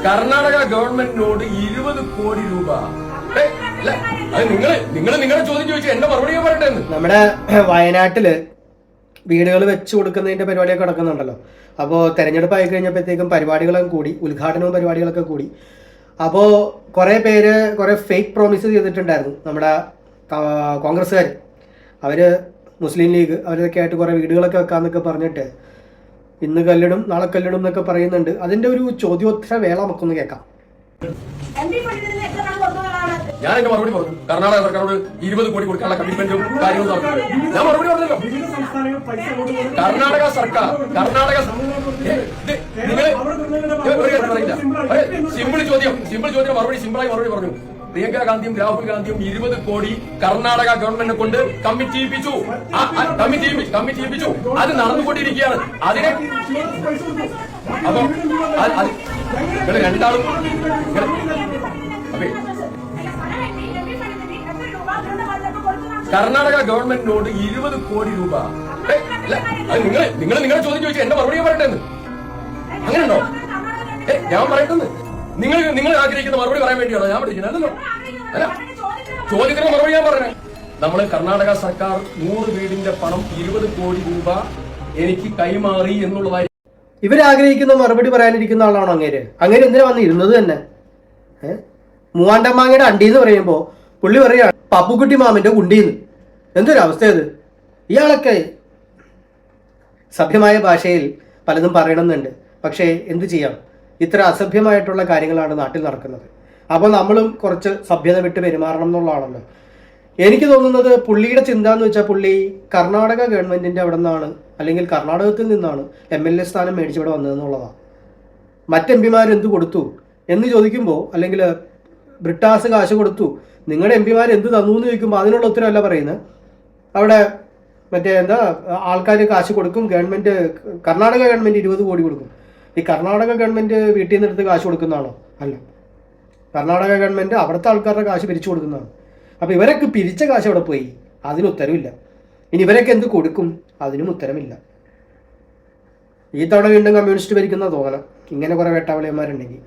കർണാടക ഗവൺമെന്റിനോട് 20 കോടി രൂപ. നിങ്ങളെ ചോദ്യം ചോദിച്ചു എന്റെ മറുപടി പറയട്ടെ. നമ്മുടെ വയനാട്ടില് വീടുകൾ വെച്ചു കൊടുക്കുന്നതിന്റെ പരിപാടിയൊക്കെ നടക്കുന്നുണ്ടല്ലോ. അപ്പോൾ തെരഞ്ഞെടുപ്പ് ആയി കഴിഞ്ഞപ്പോഴത്തേക്കും പരിപാടികളൊക്കെ കൂടി, ഉദ്ഘാടനവും പരിപാടികളൊക്കെ കൂടി. അപ്പോൾ കുറേ പേര് കുറേ ഫേക്ക് പ്രോമിസ് ചെയ്തിട്ടുണ്ടായിരുന്നു. നമ്മുടെ കോൺഗ്രസ്സുകാർ, അവർ മുസ്ലിം ലീഗ് അവരൊക്കെ ആയിട്ട് കുറേ വീടുകളൊക്കെ വെക്കാമെന്നൊക്കെ പറഞ്ഞിട്ട് ഇന്ന് കല്ലിടും നാളെ കല്ലിടും എന്നൊക്കെ പറയുന്നുണ്ട്. അതിന്റെ ഒരു ചോദ്യോത്തര വേള നമുക്കൊന്ന് കേൾക്കാം. ഞാൻ എന്റെ മറുപടി പറഞ്ഞു. കർണാടക സർക്കാരോട് 20 കോടി കൊടുക്കാനുള്ള കമ്മിറ്റ്മെന്റും കാര്യങ്ങളും ഞാൻ മറുപടി പറഞ്ഞല്ലോ. കർണാടക സർക്കാർ സിമ്പിൾ ചോദ്യം മറുപടി സിമ്പിളായി മറുപടി പറഞ്ഞു. പ്രിയങ്ക ഗാന്ധിയും രാഹുൽ ഗാന്ധിയും 20 കോടി കർണാടക ഗവൺമെന്റിനെ കൊണ്ട് കമ്മിറ്റ് ചെയ്യിപ്പിച്ചു. അത് നടന്നുകൊണ്ടിരിക്കുകയാണ്. അതിനെ അപ്പൊ നിങ്ങൾ രണ്ടാളും കർണാടക ഗവൺമെന്റിനോട് 20 കോടി രൂപ. നിങ്ങളെ ചോദ്യം ചോദിച്ചു എന്റെ മറുപടി പറയട്ടെ. അങ്ങനെയുണ്ടോ? ഞാൻ പറയട്ടെന്ന്. നിങ്ങൾ ആഗ്രഹിക്കുന്ന മറുപടി പറയാൻ വേണ്ടിയാണോ ഞാൻ പഠിക്കുന്നത്? അല്ലല്ലോ. അല്ല, ചോദ്യത്തിന് മറുപടി ഞാൻ പറഞ്ഞേ. നമ്മള് കർണാടക സർക്കാർ 100 വീടിന്റെ പണം 20 കോടി രൂപ എനിക്ക് കൈമാറി എന്നുള്ളതായി ഇവരാഗ്രഹിക്കുന്ന മറുപടി പറയാനിരിക്കുന്ന ആളാണോ അങ്ങേര്? അങ്ങേര് എന്തിനാ വന്ന് ഇരുന്നത് തന്നെ? മൂവാണ്ടമ്മാങ്ങയുടെ അണ്ടി എന്ന് പറയുമ്പോ പുള്ളി പറയുകയാണ് പപ്പുക്കുട്ടി മാമന്റെ കുണ്ടിന്ന്. എന്തൊരു അവസ്ഥയത്! ഇയാളൊക്കെ സഭ്യമായ ഭാഷയിൽ പലതും പറയണമെന്നുണ്ട്. പക്ഷേ എന്ത് ചെയ്യാം, ഇത്ര അസഭ്യമായിട്ടുള്ള കാര്യങ്ങളാണ് നാട്ടിൽ നടക്കുന്നത്. അപ്പോൾ നമ്മളും കുറച്ച് സഭ്യത വിട്ട് പെരുമാറണം എന്നുള്ളതാണല്ലോ. എനിക്ക് തോന്നുന്നത് പുള്ളിയുടെ ചിന്ത എന്ന് വെച്ചാൽ പുള്ളി കർണാടക ഗവൺമെന്റിന്റെ അവിടെ നിന്നാണ്, അല്ലെങ്കിൽ കർണാടകത്തിൽ നിന്നാണ് MLA സ്ഥാനം മേടിച്ച് ഇവിടെ വന്നതെന്നുള്ളതാണ്. മറ്റ് എന്ത് കൊടുത്തു എന്ന് ചോദിക്കുമ്പോൾ, അല്ലെങ്കിൽ ബ്രിട്ടാസ് കാശ് കൊടുത്തു, നിങ്ങളുടെ MP എന്ത് തന്നു എന്ന് ചോദിക്കുമ്പോൾ അതിനുള്ള ഉത്തരവല്ല പറയുന്നത്. അവിടെ ആൾക്കാർ കാശ് കൊടുക്കും, കർണാടക ഗവൺമെന്റ് 20 കോടി കൊടുക്കും. ഈ കർണാടക ഗവൺമെന്റ് വീട്ടിൽ നിന്ന് എടുത്ത് കാശ് കൊടുക്കുന്നതാണോ? അല്ല, കർണാടക ഗവൺമെന്റ് അവിടുത്തെ ആൾക്കാരുടെ കാശ് പിരിച്ചു കൊടുക്കുന്നതാണ്. അപ്പോൾ ഇവരൊക്കെ പിരിച്ച കാശ് അവിടെ പോയി, അതിന് ഉത്തരവില്ല. ഇനി ഇവരൊക്കെ എന്ത് കൊടുക്കും, അതിനും ഉത്തരമില്ല. ഈ തവണ വീണ്ടും കമ്മ്യൂണിസ്റ്റ് ഭരിക്കുന്ന തോന്നണം, ഇങ്ങനെ കുറെ വേട്ടാവളിയന്മാരുണ്ടെങ്കിൽ.